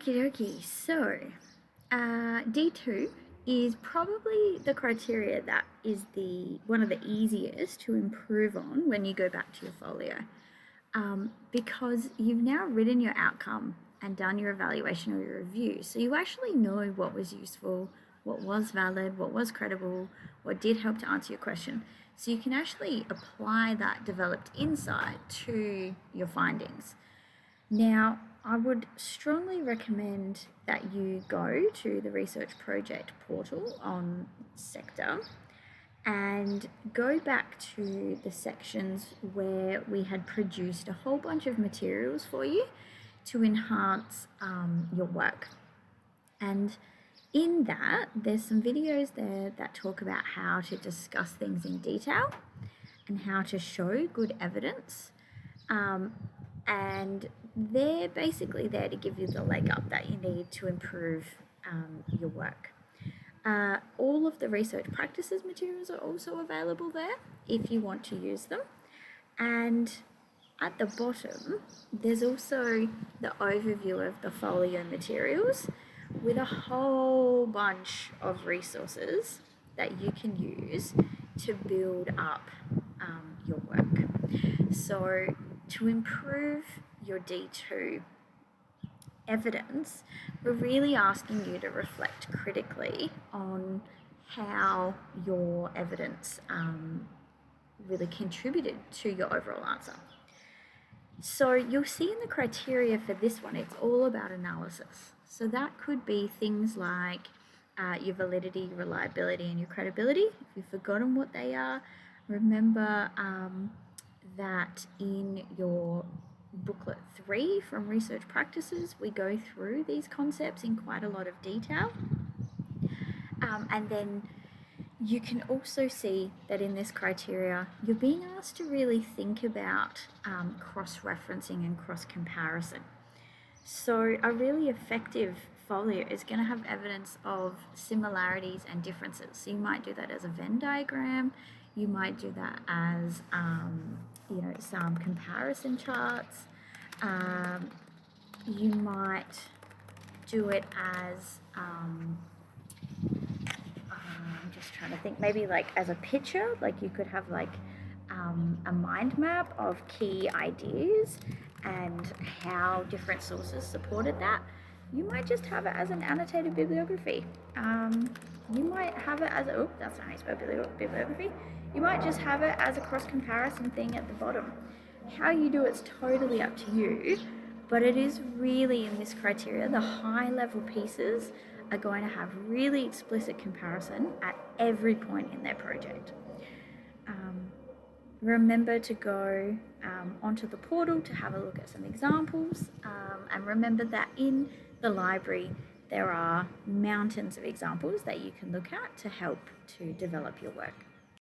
Okie dokie. So, D2 is probably the criteria that is the one of the easiest to improve on when you go back to your folio, because you've now written your outcome and done your evaluation or your review. So you actually know what was useful, what was valid, what was credible, what did help to answer your question. So you can actually apply that developed insight to your findings. Now, I would strongly recommend that you go to the research project portal on Sector and go back to the sections where we had produced a whole bunch of materials for you to enhance your work. And in that, there's some videos there that talk about how to discuss things in detail and how to show good evidence. And they're basically there to give you the leg up that you need to improve your work. All of the research practices materials are also available there if you want to use them. And at the bottom, there's also the overview of the folio materials with a whole bunch of resources that you can use to build up your work. So to improve your D2 evidence, we're really asking you to reflect critically on how your evidence really contributed to your overall answer. So you'll see in the criteria for this one, it's all about analysis. So that could be things like your validity, your reliability, and your credibility. If you've forgotten what they are, remember that in your booklet 3 from Research Practices, we go through these concepts in quite a lot of detail. And then you can also see that in this criteria, you're being asked to really think about cross-referencing and cross-comparison. So a really effective folio is going to have evidence of similarities and differences. So you might do that as a Venn diagram. You might do that as, some comparison charts. You might do it as, I'm just trying to think, maybe like as a picture, like you could have like a mind map of key ideas and how different sources supported that. You might just have it as an annotated bibliography. You might have it as that's not how you spell bibliography. You might just have it as a cross-comparison thing at the bottom. How you do it's totally up to you, but it is really in this criteria, the high-level pieces are going to have really explicit comparison at every point in their project. Remember to go onto the portal to have a look at some examples, and remember that in the library there are mountains of examples that you can look at to help to develop your work.